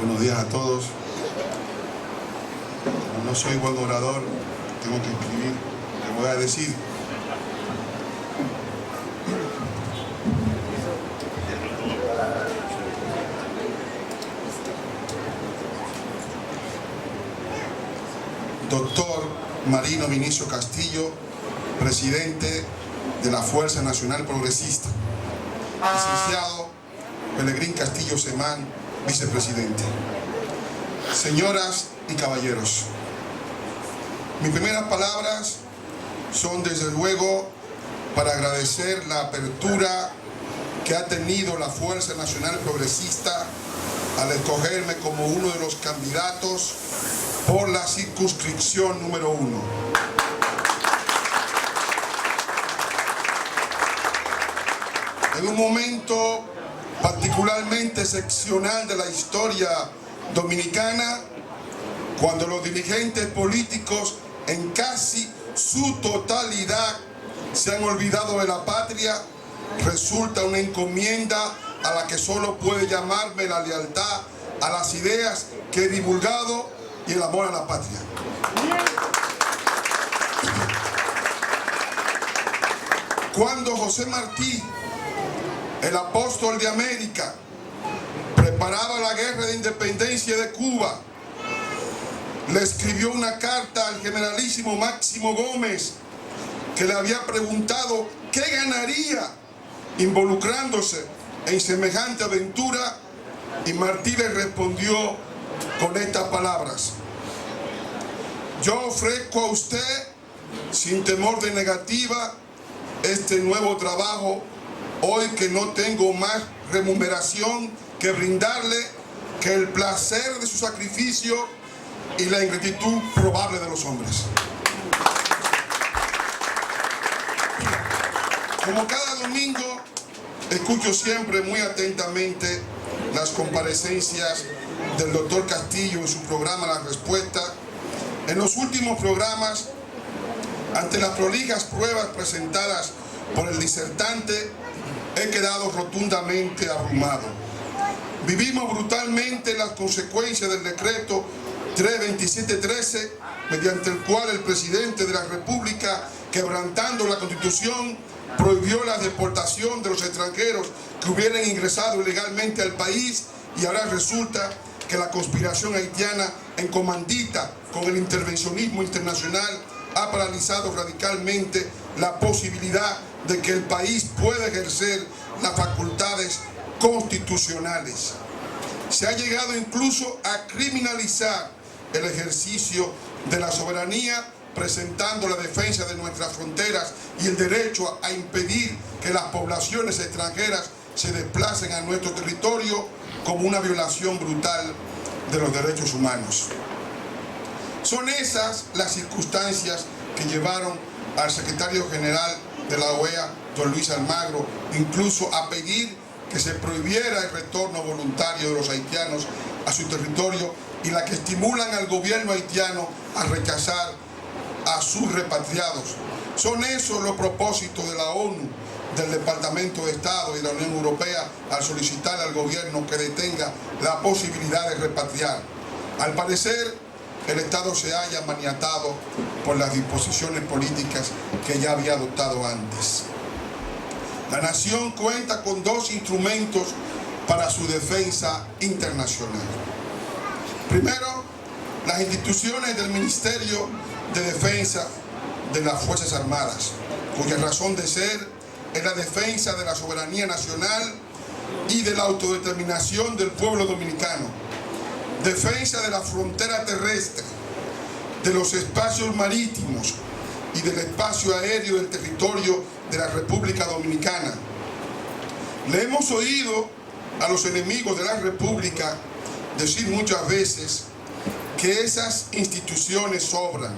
Buenos días a todos. Como no soy buen orador, tengo que escribir. Les voy a decir. Doctor Marino Vinicio Castillo, presidente de la Fuerza Nacional Progresista. Licenciado Pelegrín Castillo Semán, vicepresidente. Señoras y caballeros, mis primeras palabras son desde luego para agradecer la apertura que ha tenido la Fuerza Nacional Progresista al escogerme como uno de los candidatos por la circunscripción número 1. En un momento particularmente excepcional de la historia dominicana, cuando los dirigentes políticos en casi su totalidad se han olvidado de la patria, resulta una encomienda a la que solo puede llamarme la lealtad a las ideas que he divulgado y el amor a la patria. Cuando José Martí, el apóstol de América, preparaba la guerra de independencia de Cuba, le escribió una carta al generalísimo Máximo Gómez, que le había preguntado qué ganaría involucrándose en semejante aventura, y Martí le respondió con estas palabras: yo ofrezco a usted, sin temor de negativa, este nuevo trabajo, hoy que no tengo más remuneración que brindarle que el placer de su sacrificio y la ingratitud probable de los hombres. Como cada domingo, escucho siempre muy atentamente las comparecencias del doctor Castillo en su programa La Respuesta. En los últimos programas, ante las prolijas pruebas presentadas por el disertante, he quedado rotundamente abrumado. Vivimos brutalmente las consecuencias del decreto 32713, mediante el cual el presidente de la República, quebrantando la Constitución, prohibió la deportación de los extranjeros que hubieran ingresado ilegalmente al país, y ahora resulta que la conspiración haitiana, en comandita con el intervencionismo internacional, ha paralizado radicalmente la posibilidad de que el país pueda ejercer las facultades constitucionales. Se ha llegado incluso a criminalizar el ejercicio de la soberanía, presentando la defensa de nuestras fronteras y el derecho a impedir que las poblaciones extranjeras se desplacen a nuestro territorio como una violación brutal de los derechos humanos. Son esas las circunstancias que llevaron al secretario general de la OEA, don Luis Almagro, incluso a pedir que se prohibiera el retorno voluntario de los haitianos a su territorio, y la que estimulan al gobierno haitiano a rechazar a sus repatriados. Son esos los propósitos de la ONU, del Departamento de Estado y de la Unión Europea al solicitar al gobierno que detenga la posibilidad de repatriar. Al parecer, el Estado se haya maniatado por las disposiciones políticas que ya había adoptado antes. La nación cuenta con dos instrumentos para su defensa internacional. Primero, las instituciones del Ministerio de Defensa de las Fuerzas Armadas, cuya razón de ser es la defensa de la soberanía nacional y de la autodeterminación del pueblo dominicano, defensa de la frontera terrestre, de los espacios marítimos y del espacio aéreo del territorio de la República Dominicana. Le hemos oído a los enemigos de la República decir muchas veces que esas instituciones sobran,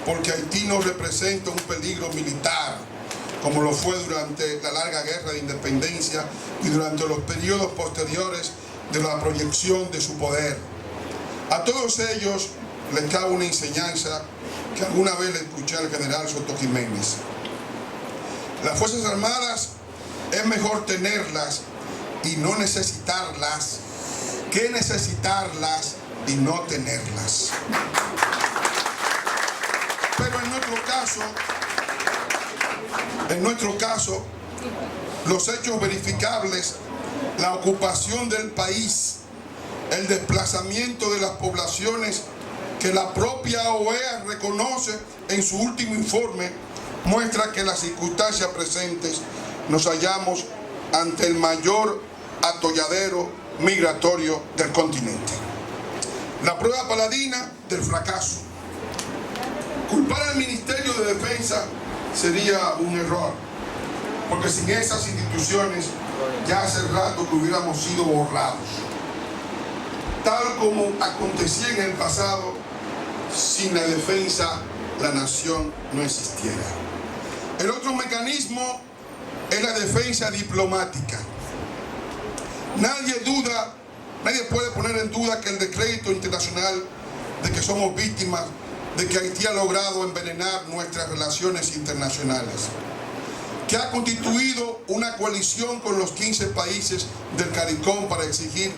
porque Haití no representa un peligro militar, como lo fue durante la larga guerra de independencia y durante los periodos posteriores de la proyección de su poder. A todos ellos les cabe una enseñanza que alguna vez le escuché al general Soto Jiménez. Las Fuerzas Armadas es mejor tenerlas y no necesitarlas que necesitarlas y no tenerlas. Pero en nuestro caso, los hechos verificables, la ocupación del país, el desplazamiento de las poblaciones que la propia OEA reconoce en su último informe, muestra que en las circunstancias presentes nos hallamos ante el mayor atolladero migratorio del continente. La prueba paladina del fracaso. Culpar al Ministerio de Defensa sería un error, porque sin esas instituciones ya hace rato que hubiéramos sido borrados. Tal como acontecía en el pasado, sin la defensa la nación no existiera. El otro mecanismo es la defensa diplomática. Nadie puede poner en duda que el decreto internacional de que somos víctimas de que Haití ha logrado envenenar nuestras relaciones internacionales, que ha constituido una coalición con los 15 países del CARICOM para exigir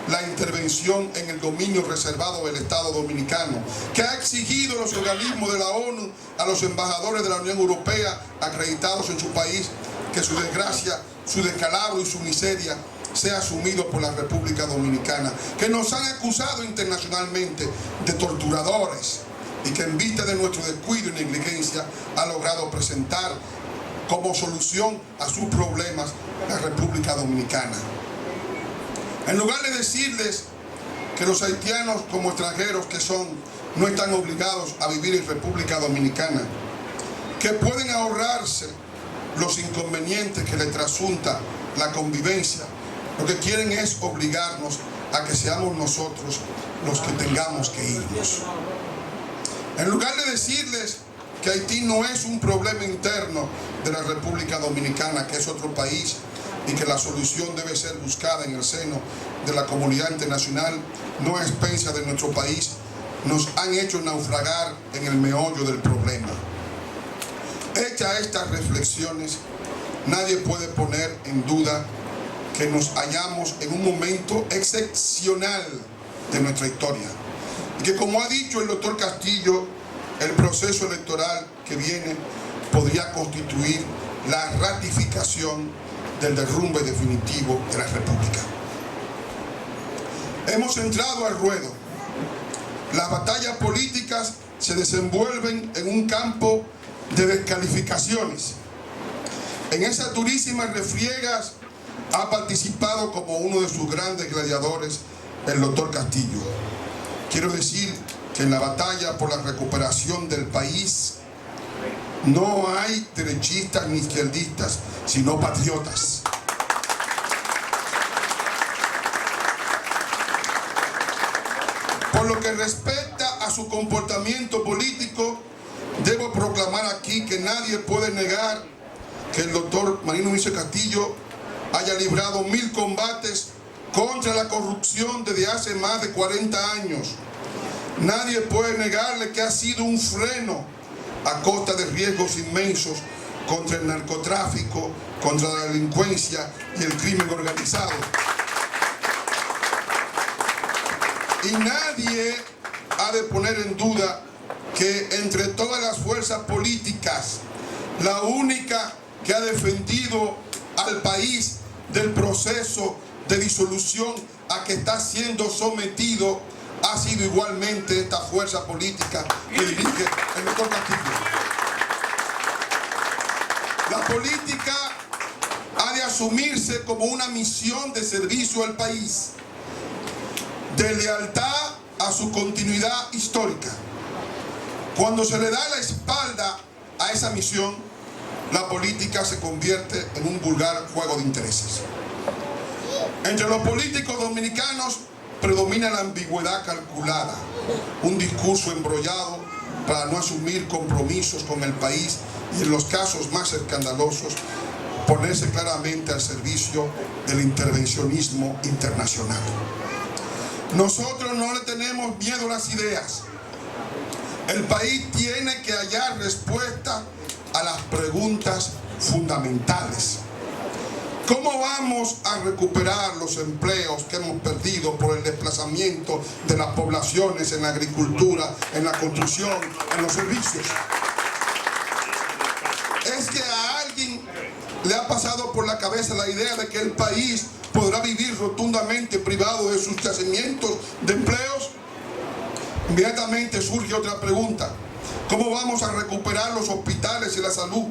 la intervención en el dominio reservado del Estado Dominicano, que ha exigido a los organismos de la ONU, a los embajadores de la Unión Europea acreditados en su país, que su desgracia, su descalabro y su miseria sea asumido por la República Dominicana, que nos han acusado internacionalmente de torturadores y que en vista de nuestro descuido y negligencia ha logrado presentar como solución a sus problemas la República Dominicana. En lugar de decirles que los haitianos como extranjeros que son no están obligados a vivir en República Dominicana, que pueden ahorrarse los inconvenientes que les trasunta la convivencia, lo que quieren es obligarnos a que seamos nosotros los que tengamos que irnos. En lugar de decirles que Haití no es un problema interno de la República Dominicana, que es otro país, y que la solución debe ser buscada en el seno de la comunidad internacional, no a expensas de nuestro país, nos han hecho naufragar en el meollo del problema. Hechas estas reflexiones, nadie puede poner en duda que nos hallamos en un momento excepcional de nuestra historia. Y que, como ha dicho el doctor Castillo, el proceso electoral que viene podría constituir la ratificación del derrumbe definitivo de la República. Hemos entrado al ruedo. Las batallas políticas se desenvuelven en un campo de descalificaciones. En esas durísimas refriegas ha participado como uno de sus grandes gladiadores el doctor Castillo. Quiero decir que en la batalla por la recuperación del país no hay derechistas ni izquierdistas, sino patriotas. Por lo que respecta a su comportamiento político, debo proclamar aquí que nadie puede negar que el doctor Marino Mauricio Castillo haya librado 1000 combates contra la corrupción desde hace más de 40 años. Nadie puede negarle que ha sido un freno a costa de riesgos inmensos contra el narcotráfico, contra la delincuencia y el crimen organizado. Y nadie ha de poner en duda que entre todas las fuerzas políticas, la única que ha defendido al país del proceso de disolución a que está siendo sometido ha sido igualmente esta fuerza política que dirige el doctor Castillo. La política ha de asumirse como una misión de servicio al país, de lealtad a su continuidad histórica. Cuando se le da la espalda a esa misión, la política se convierte en un vulgar juego de intereses. Entre los políticos dominicanos predomina la ambigüedad calculada, un discurso embrollado para no asumir compromisos con el país y, en los casos más escandalosos, ponerse claramente al servicio del intervencionismo internacional. Nosotros no le tenemos miedo a las ideas. El país tiene que hallar respuesta a las preguntas fundamentales. ¿Cómo vamos a recuperar los empleos que hemos perdido por el desplazamiento de las poblaciones en la agricultura, en la construcción, en los servicios? ¿Es que a alguien le ha pasado por la cabeza la idea de que el país podrá vivir rotundamente privado de sus yacimientos de empleos? Inmediatamente surge otra pregunta. ¿Cómo vamos a recuperar los hospitales y la salud?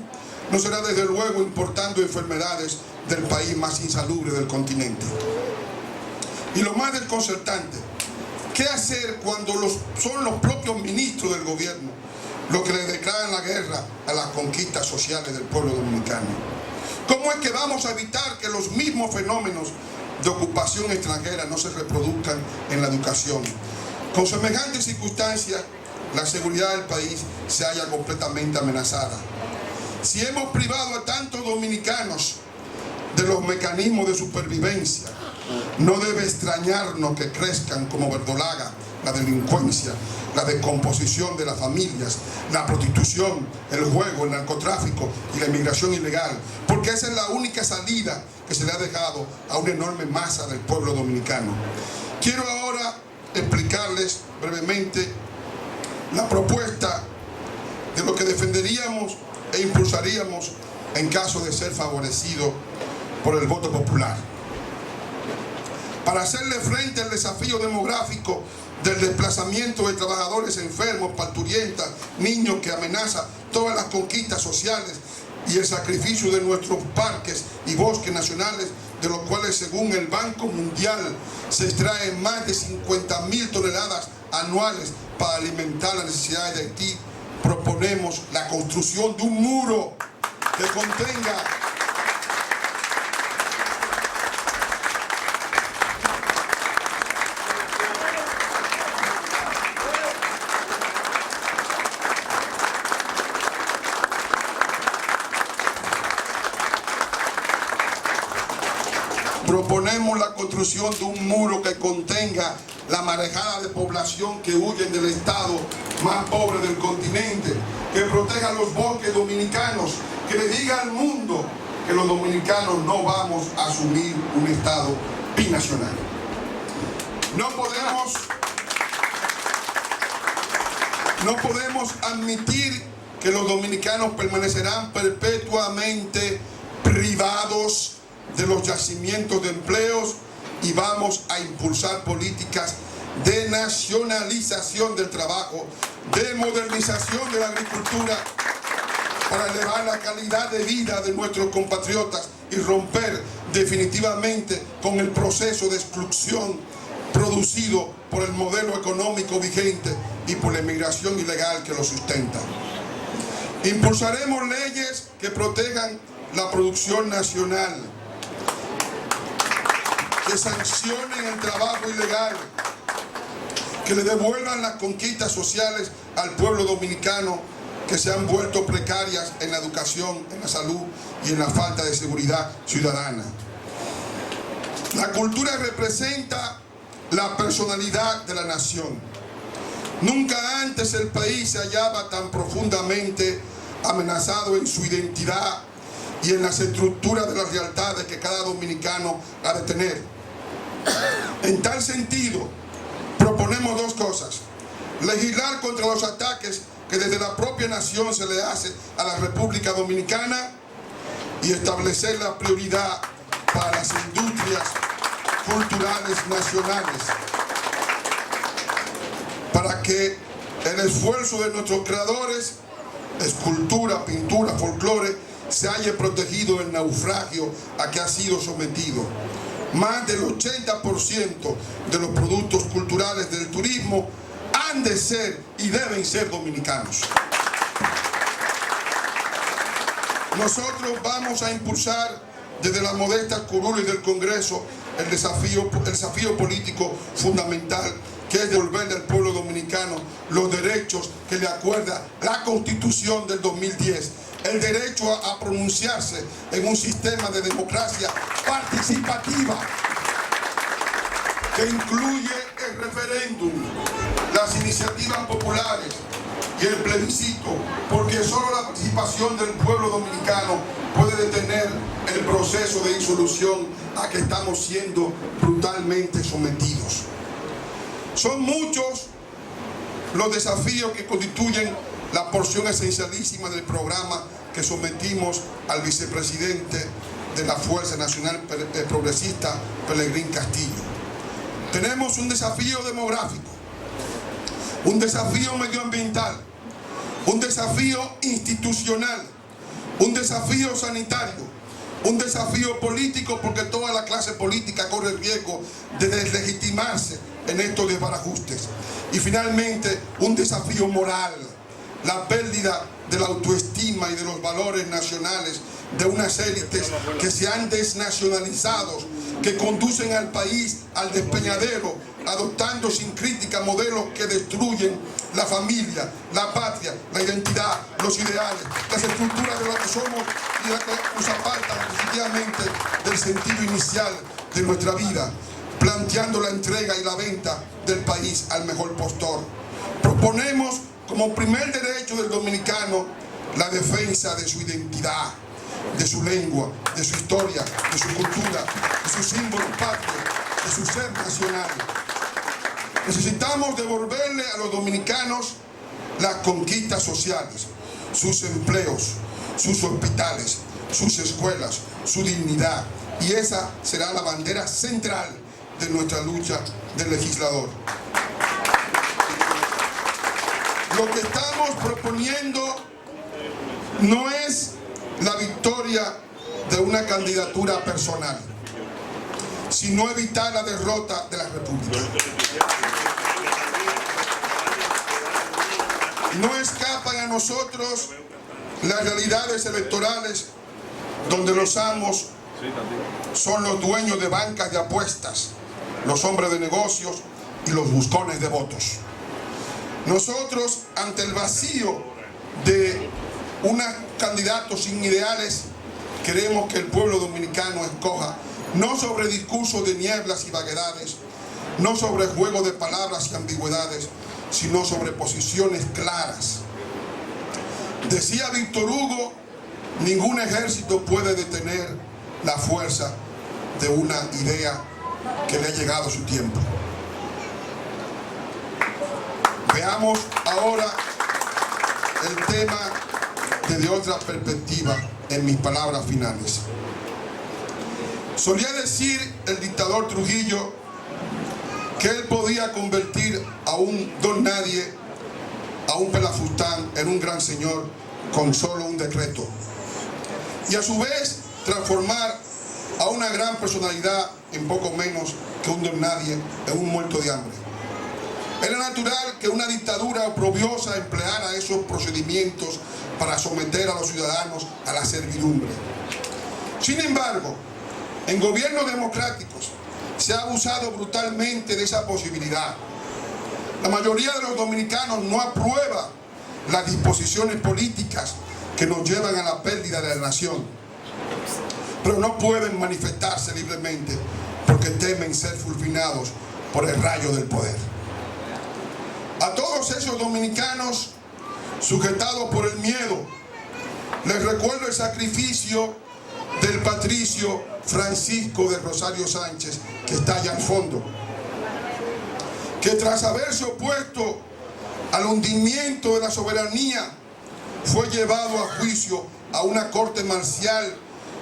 No será desde luego importando enfermedades del país más insalubre del continente. Y lo más desconcertante, ¿qué hacer cuando son los propios ministros del gobierno los que le declaran la guerra a las conquistas sociales del pueblo dominicano? ¿Cómo es que vamos a evitar que los mismos fenómenos de ocupación extranjera no se reproduzcan en la educación? Con semejantes circunstancias, la seguridad del país se halla completamente amenazada. Si hemos privado a tantos dominicanos de los mecanismos de supervivencia, no debe extrañarnos que crezcan como verdolaga la delincuencia, la descomposición de las familias, la prostitución, el juego, el narcotráfico y la inmigración ilegal, porque esa es la única salida que se le ha dejado a una enorme masa del pueblo dominicano. Quiero ahora explicarles brevemente la propuesta de lo que defenderíamos e impulsaríamos en caso de ser favorecido por el voto popular. Para hacerle frente al desafío demográfico del desplazamiento de trabajadores enfermos, parturientas, niños que amenaza todas las conquistas sociales y el sacrificio de nuestros parques y bosques nacionales, de los cuales según el Banco Mundial se extraen más de 50.000 toneladas anuales para alimentar las necesidades de Haití, proponemos la construcción de un muro que contenga la construcción de un muro que contenga la marejada de población que huyen del estado más pobre del continente, que proteja los bosques dominicanos, que le diga al mundo que los dominicanos no vamos a asumir un estado binacional. No podemos admitir que los dominicanos permanecerán perpetuamente privados de los yacimientos de empleos, y vamos a impulsar políticas de nacionalización del trabajo, de modernización de la agricultura, para elevar la calidad de vida de nuestros compatriotas y romper definitivamente con el proceso de exclusión producido por el modelo económico vigente y por la inmigración ilegal que lo sustenta. Impulsaremos leyes que protejan la producción nacional, que sancionen el trabajo ilegal, que le devuelvan las conquistas sociales al pueblo dominicano que se han vuelto precarias en la educación, en la salud y en la falta de seguridad ciudadana. La cultura representa la personalidad de la nación. Nunca antes el país se hallaba tan profundamente amenazado en su identidad y en las estructuras de las lealtades que cada dominicano ha de tener. En tal sentido, proponemos dos cosas: legislar contra los ataques que desde la propia nación se le hace a la República Dominicana, y establecer la prioridad para las industrias culturales nacionales, para que el esfuerzo de nuestros creadores, escultura, pintura, folclore, se haya protegido del naufragio a que ha sido sometido. Más del 80% de los productos culturales del turismo han de ser y deben ser dominicanos. Nosotros vamos a impulsar desde las modestas curules del Congreso el desafío político fundamental, que es devolverle al pueblo dominicano los derechos que le acuerda la Constitución del 2010, el derecho a pronunciarse en un sistema de democracia participativa que incluye el referéndum, las iniciativas populares y el plebiscito, porque solo la participación del pueblo dominicano puede detener el proceso de disolución a que estamos siendo brutalmente sometidos. Son muchos los desafíos que constituyen la porción esencialísima del programa que sometimos al vicepresidente de la Fuerza Nacional Progresista, Pelegrín Castillo. Tenemos un desafío demográfico, un desafío medioambiental, un desafío institucional, un desafío sanitario, un desafío político, porque toda la clase política corre el riesgo de deslegitimarse en estos desbarajustes. Y finalmente, un desafío moral, la pérdida de la autoestima y de los valores nacionales de unas élites que se han desnacionalizado, que conducen al país al despeñadero, adoptando sin crítica modelos que destruyen la familia, la patria, la identidad, los ideales, las estructuras de lo que somos y las que nos apartan definitivamente del sentido inicial de nuestra vida, planteando la entrega y la venta del país al mejor postor. Proponemos como primer derecho del dominicano la defensa de su identidad, de su lengua, de su historia, de su cultura, de sus símbolos patrios, de su ser nacional. Necesitamos devolverle a los dominicanos las conquistas sociales, sus empleos, sus hospitales, sus escuelas, su dignidad. Y esa será la bandera central de nuestra lucha del legislador. Lo que estamos proponiendo no es la victoria de una candidatura personal, sino evitar la derrota de la República. No escapan a nosotros las realidades electorales donde los amos son los dueños de bancas de apuestas, los hombres de negocios y los buscones de votos. Nosotros, ante el vacío de un candidato sin ideales, queremos que el pueblo dominicano escoja no sobre discursos de nieblas y vaguedades, no sobre juego de palabras y ambigüedades, sino sobre posiciones claras. Decía Víctor Hugo, ningún ejército puede detener la fuerza de una idea que le ha llegado su tiempo. Veamos ahora el tema desde otra perspectiva en mis palabras finales. Solía decir el dictador Trujillo que él podía convertir a un don nadie, a un pelafustán, en un gran señor con solo un decreto. Y a su vez transformar a una gran personalidad en poco menos que un don nadie, en un muerto de hambre. Era natural que una dictadura oprobiosa empleara esos procedimientos para someter a los ciudadanos a la servidumbre. Sin embargo, en gobiernos democráticos se ha abusado brutalmente de esa posibilidad. La mayoría de los dominicanos no aprueba las disposiciones políticas que nos llevan a la pérdida de la nación, pero no pueden manifestarse libremente porque temen ser fulminados por el rayo del poder. A todos esos dominicanos sujetados por el miedo, les recuerdo el sacrificio del patricio Francisco de Rosario Sánchez, que está allá al fondo, que tras haberse opuesto al hundimiento de la soberanía, fue llevado a juicio a una corte marcial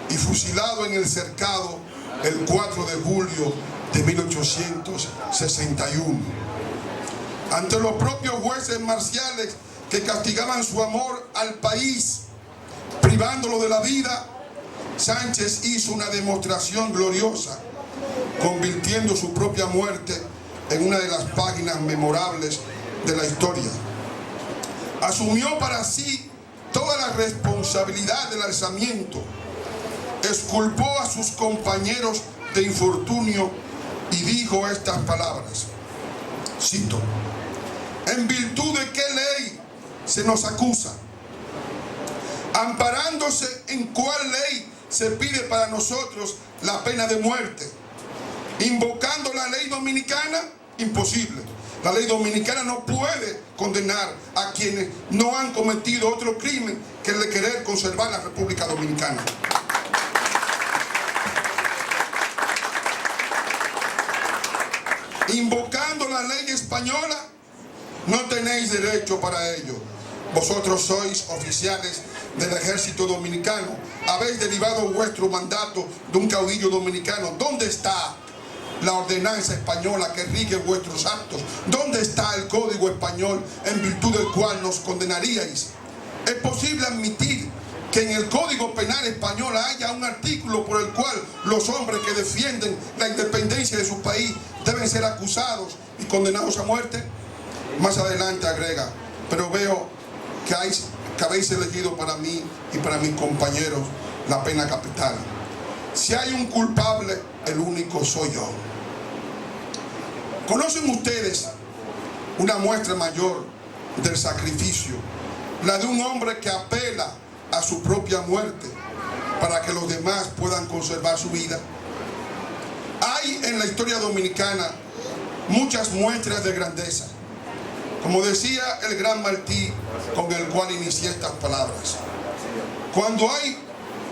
y fusilado en el Cercado el 4 de julio de 1861. Ante los propios jueces marciales que castigaban su amor al país, privándolo de la vida, Sánchez hizo una demostración gloriosa, convirtiendo su propia muerte en una de las páginas memorables de la historia. Asumió para sí toda la responsabilidad del alzamiento, exculpó a sus compañeros de infortunio y dijo estas palabras, cito: ¿en virtud de qué ley se nos acusa? ¿Amparándose en cuál ley se pide para nosotros la pena de muerte? ¿Invocando la ley dominicana? Imposible. La ley dominicana no puede condenar a quienes no han cometido otro crimen que el de querer conservar la República Dominicana. invocando la ley española, no tenéis derecho para ello. Vosotros sois oficiales del ejército dominicano, habéis derivado vuestro mandato de un caudillo dominicano. ¿Dónde está la ordenanza española que rige vuestros actos? ¿Dónde está el código español en virtud del cual nos condenaríais? ¿Es posible admitir que en el Código Penal español haya un artículo por el cual los hombres que defienden la independencia de su país deben ser acusados y condenados a muerte? Más adelante agrega: pero veo que habéis elegido para mí y para mis compañeros la pena capital. Si hay un culpable, el único soy yo. ¿Conocen ustedes una muestra mayor del sacrificio? La de un hombre que apela a su propia muerte para que los demás puedan conservar su vida. Hay en la historia dominicana muchas muestras de grandeza. Como decía el gran Martí, con el cual inicié estas palabras: cuando hay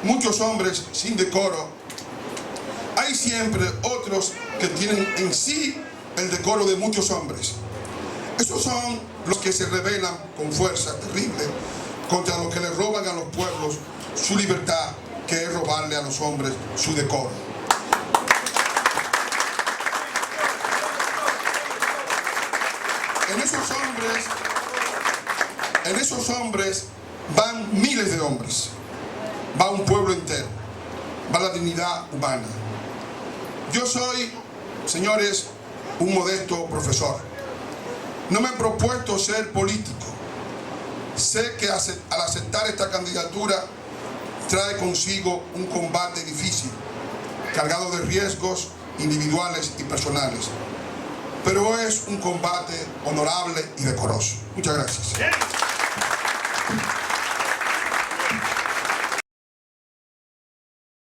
muchos hombres sin decoro, hay siempre otros que tienen en sí el decoro de muchos hombres. Esos son los que se rebelan con fuerza terrible contra los que le roban a los pueblos su libertad, que es robarle a los hombres su decoro. En esos hombres van miles de hombres, va un pueblo entero, va la dignidad humana. Yo soy, señores, un modesto profesor. No me he propuesto ser político. Sé que al aceptar esta candidatura trae consigo un combate difícil, cargado de riesgos individuales y personales. Pero es un combate honorable y decoroso. Muchas gracias.